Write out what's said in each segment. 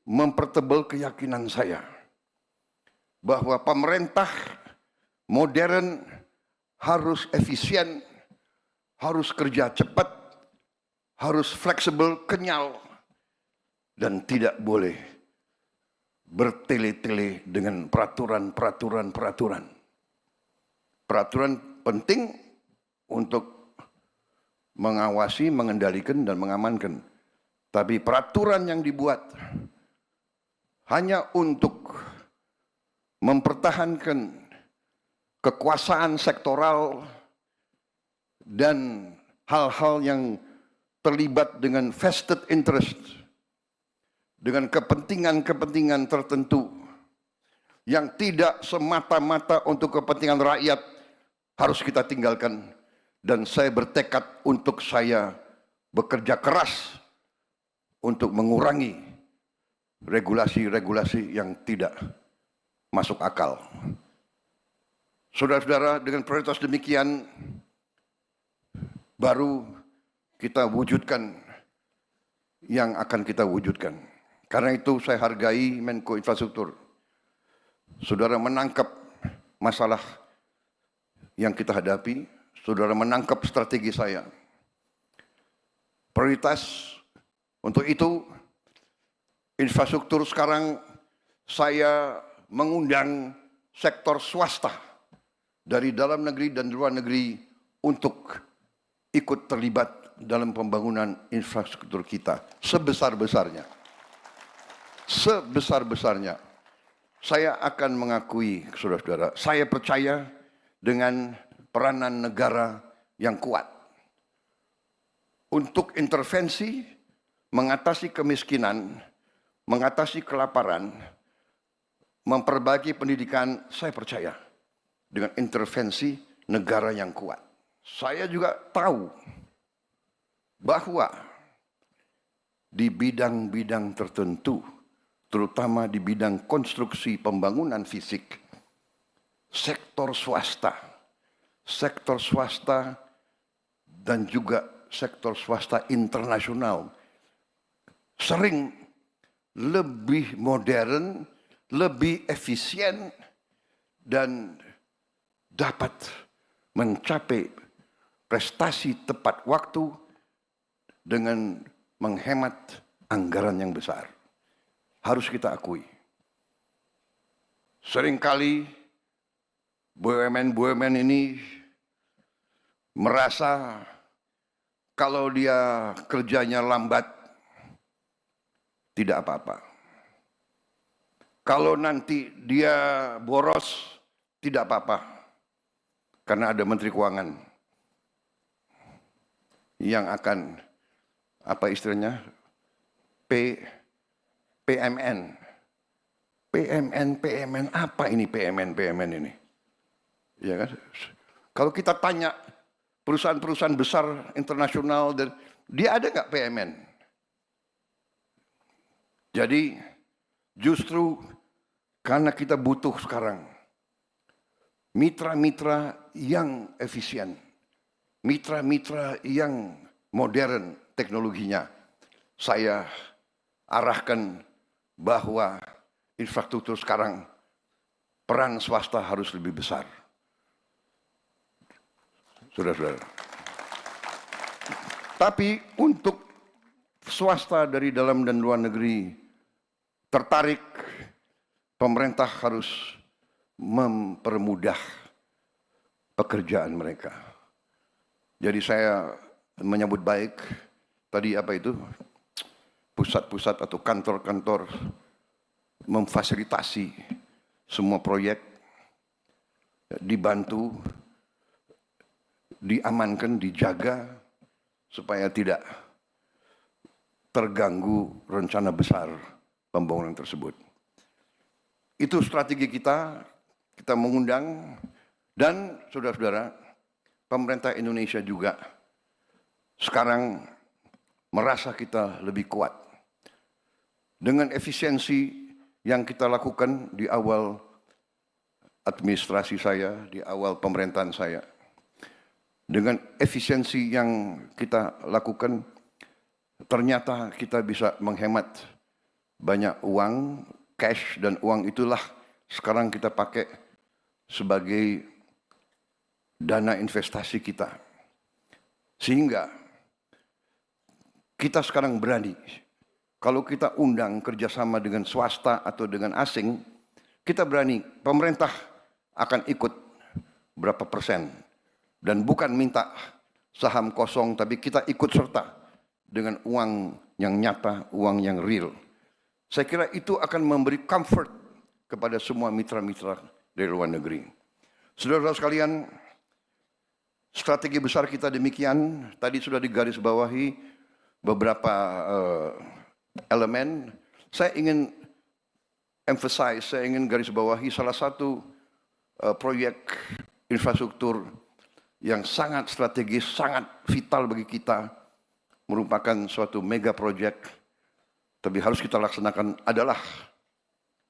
mempertebal keyakinan saya bahwa pemerintah modern harus efisien, harus kerja cepat, harus fleksibel, kenyal, dan tidak boleh bertele-tele dengan peraturan. Peraturan penting untuk mengawasi, mengendalikan, dan mengamankan. Tapi peraturan yang dibuat hanya untuk mempertahankan kekuasaan sektoral dan hal-hal yang terlibat dengan vested interest, dengan kepentingan-kepentingan tertentu yang tidak semata-mata untuk kepentingan rakyat, harus kita tinggalkan. Dan saya bertekad untuk saya bekerja keras untuk mengurangi regulasi-regulasi yang tidak masuk akal. Saudara-saudara, dengan prioritas demikian, baru kita wujudkan yang akan kita wujudkan. Karena itu saya hargai Menko Infrastruktur. Saudara menangkap masalah yang kita hadapi, saudara menangkap strategi saya. Prioritas untuk itu, infrastruktur sekarang saya mengundang sektor swasta dari dalam negeri dan luar negeri untuk ikut terlibat dalam pembangunan infrastruktur kita sebesar-besarnya. Sebesar-besarnya. Saya akan mengakui, saudara-saudara, saya percaya dengan peranan negara yang kuat untuk intervensi, mengatasi kemiskinan, mengatasi kelaparan, memperbaiki pendidikan. Saya percaya dengan intervensi negara yang kuat. Saya juga tahu bahwa di bidang-bidang tertentu, terutama di bidang konstruksi pembangunan fisik, sektor swasta dan juga sektor swasta internasional sering lebih modern, lebih efisien, dan dapat mencapai prestasi tepat waktu dengan menghemat anggaran yang besar. Harus kita akui. Seringkali BUMN ini merasa kalau dia kerjanya lambat, tidak apa-apa. Kalau nanti dia boros, tidak apa-apa. Karena ada Menteri Keuangan yang akan, apa istilahnya, PMN. PMN, apa ini PMN ini? Ya kan? Kalau kita tanya perusahaan-perusahaan besar internasional, dan dia ada nggak PMN? Jadi justru karena kita butuh sekarang mitra-mitra yang efisien, mitra-mitra yang modern teknologinya, saya arahkan bahwa infrastruktur sekarang peran swasta harus lebih besar. Saudara-saudara. Tapi untuk swasta dari dalam dan luar negeri tertarik, pemerintah harus mempermudah pekerjaan mereka. Jadi saya menyambut baik tadi apa itu, pusat-pusat atau kantor-kantor memfasilitasi semua proyek, dibantu, diamankan, dijaga supaya tidak terganggu rencana besar pembangunan tersebut. Itu strategi kita mengundang, dan saudara-saudara, pemerintah Indonesia juga sekarang merasa kita lebih kuat. Dengan efisiensi yang kita lakukan di awal administrasi saya, di awal pemerintahan saya, dengan efisiensi yang kita lakukan, ternyata kita bisa menghemat banyak uang, cash, dan uang itulah sekarang kita pakai sebagai dana investasi kita. Sehingga kita sekarang berani, kalau kita undang kerjasama dengan swasta atau dengan asing, kita berani, pemerintah akan ikut berapa persen. Dan bukan minta saham kosong, tapi kita ikut serta dengan uang yang nyata, uang yang real. Saya kira itu akan memberi comfort kepada semua mitra-mitra dari luar negeri. Saudara-saudara sekalian, strategi besar kita demikian. Tadi sudah digarisbawahi beberapa elemen. Saya ingin emphasize, saya ingin garisbawahi salah satu proyek infrastruktur yang sangat strategis, sangat vital bagi kita, merupakan suatu mega project, tapi harus kita laksanakan adalah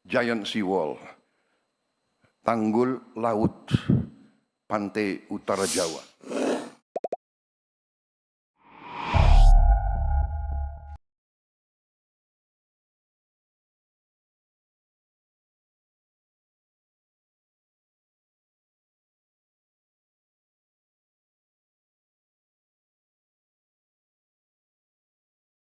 Giant Sea Wall, tanggul laut pantai utara Jawa.